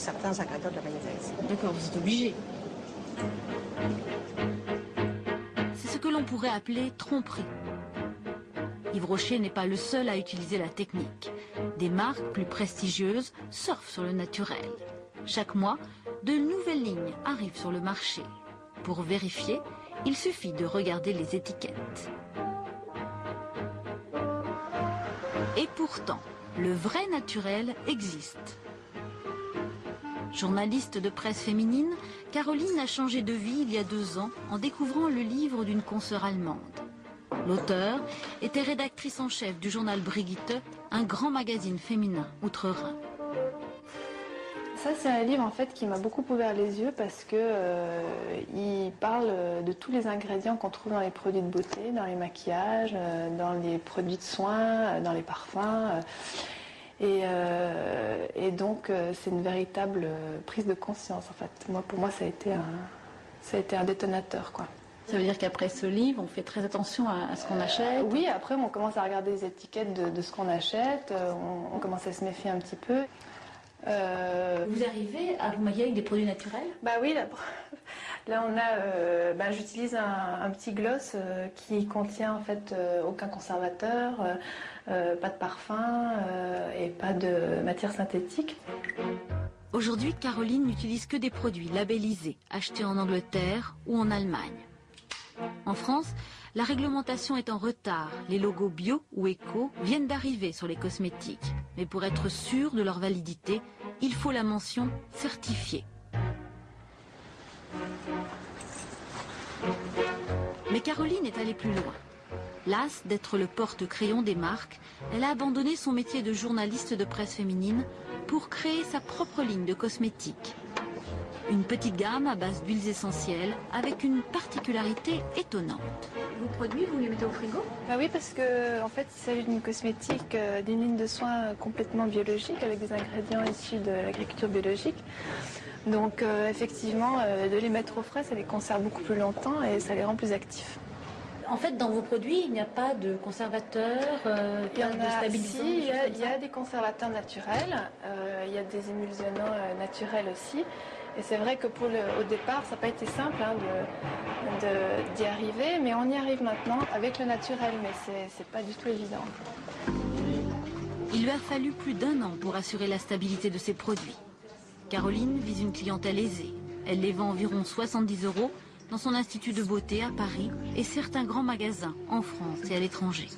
Certains ingrédients de la mayonnaise. D'accord, vous êtes obligé. C'est ce que l'on pourrait appeler tromperie. Yves Rocher n'est pas le seul à utiliser la technique. Des marques plus prestigieuses surfent sur le naturel. Chaque mois, de nouvelles lignes arrivent sur le marché. Pour vérifier, il suffit de regarder les étiquettes. Et pourtant, le vrai naturel existe. Journaliste de presse féminine, Caroline a changé de vie il y a 2 ans en découvrant le livre d'une consoeur allemande. L'auteure était rédactrice en chef du journal Brigitte, un grand magazine féminin outre-Rhin. Ça, c'est un livre en fait qui m'a beaucoup ouvert les yeux parce que il parle de tous les ingrédients qu'on trouve dans les produits de beauté, dans les maquillages, dans les produits de soins, dans les parfums. Et donc, c'est une véritable prise de conscience en fait. Pour moi, ça a été un détonateur, quoi. Ça veut dire qu'après ce livre, on fait très attention à ce qu'on achète? Oui, après, on commence à regarder les étiquettes de ce qu'on achète, on commence à se méfier un petit peu. Vous arrivez à vous maquiller avec des produits naturels? Bah oui, là on a, j'utilise un petit gloss qui contient en fait aucun conservateur, pas de parfum et pas de matière synthétique. Aujourd'hui, Caroline n'utilise que des produits labellisés, achetés en Angleterre ou en Allemagne. En France, la réglementation est en retard. Les logos bio ou éco viennent d'arriver sur les cosmétiques. Mais pour être sûr de leur validité, il faut la mention certifiée. Mais Caroline est allée plus loin. Lasse d'être le porte-crayon des marques, elle a abandonné son métier de journaliste de presse féminine pour créer sa propre ligne de cosmétiques. Une petite gamme à base d'huiles essentielles avec une particularité étonnante. Vos produits, vous les mettez au frigo? Bah oui, parce que en fait, il s'agit d'une cosmétique, d'une ligne de soins complètement biologique avec des ingrédients issus de l'agriculture biologique. Donc effectivement, de les mettre au frais, ça les conserve beaucoup plus longtemps et ça les rend plus actifs. En fait, dans vos produits, il n'y a pas de conservateur, il y en a, stabilisant. si, il y a des conservateurs naturels, il y a des émulsionnants naturels aussi. Et c'est vrai que au départ, ça n'a pas été simple d'y arriver, mais on y arrive maintenant avec le naturel, mais c'est pas du tout évident. Il lui a fallu plus d'1 an pour assurer la stabilité de ses produits. Caroline vise une clientèle aisée. Elle les vend environ 70 € dans son institut de beauté à Paris et certains grands magasins en France et à l'étranger.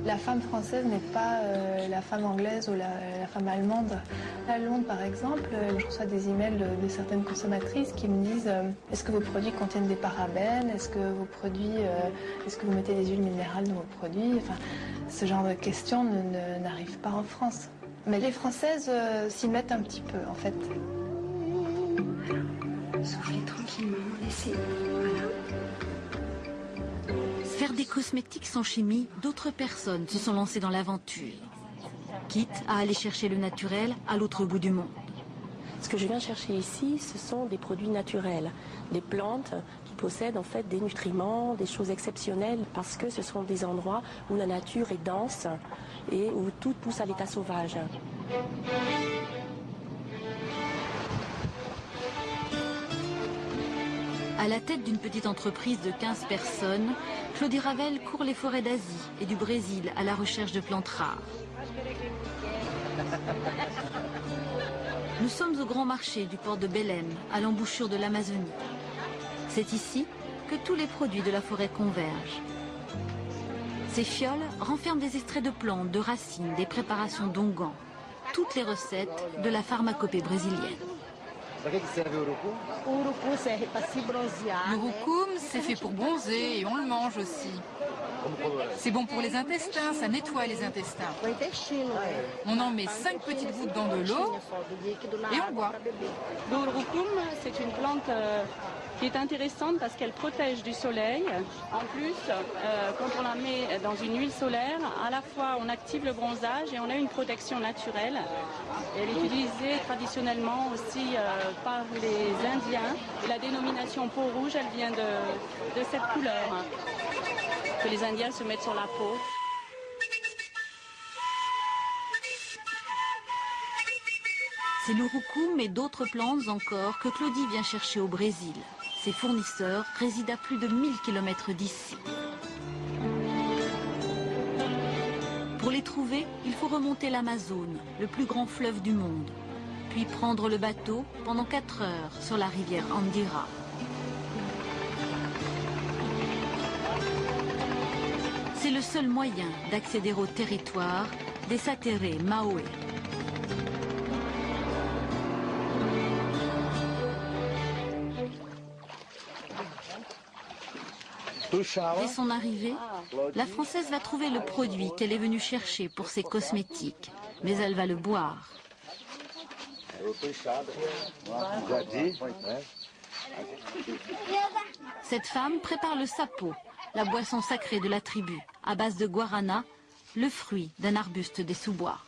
La femme française n'est pas la femme anglaise ou la femme allemande. À Londres, par exemple, je reçois des emails de certaines consommatrices qui me disent est-ce que vos produits contiennent des parabènes? Est-ce que vous mettez des huiles minérales dans vos produits? Enfin, ce genre de questions n'arrivent pas en France. Mais les Françaises s'y mettent un petit peu, en fait. Soufflez tranquillement, laissez. Voilà. Faire des cosmétiques sans chimie, d'autres personnes se sont lancées dans l'aventure, quitte à aller chercher le naturel à l'autre bout du monde. Ce que je viens chercher ici, ce sont des produits naturels, des plantes qui possèdent en fait des nutriments, des choses exceptionnelles, parce que ce sont des endroits où la nature est dense et où tout pousse à l'état sauvage. À la tête d'une petite entreprise de 15 personnes, Claudie Ravel court les forêts d'Asie et du Brésil à la recherche de plantes rares. Nous sommes au grand marché du port de Belém, à l'embouchure de l'Amazonie. C'est ici que tous les produits de la forêt convergent. Ces fioles renferment des extraits de plantes, de racines, des préparations d'onguents, toutes les recettes de la pharmacopée brésilienne. Le roucoum, c'est fait pour bronzer et on le mange aussi. C'est bon pour les intestins, ça nettoie les intestins. On en met 5 petites gouttes dans de l'eau et on boit. Le roucoum, c'est une plante qui est intéressante parce qu'elle protège du soleil. En plus, quand on la met dans une huile solaire, à la fois on active le bronzage et on a une protection naturelle. Elle est utilisée traditionnellement aussi par les Indiens. Et la dénomination peau rouge, elle vient de cette couleur que les Indiens se mettent sur la peau. C'est l'urucum et d'autres plantes encore que Claudie vient chercher au Brésil. Ses fournisseurs résident à plus de 1000 km d'ici. Pour les trouver, il faut remonter l'Amazone, le plus grand fleuve du monde, puis prendre le bateau pendant 4 heures sur la rivière Andira. C'est le seul moyen d'accéder au territoire des Satéré Maoé. Dès son arrivée, la Française va trouver le produit qu'elle est venue chercher pour ses cosmétiques, mais elle va le boire. Cette femme prépare le sapo, la boisson sacrée de la tribu, à base de guarana, le fruit d'un arbuste des sous-bois.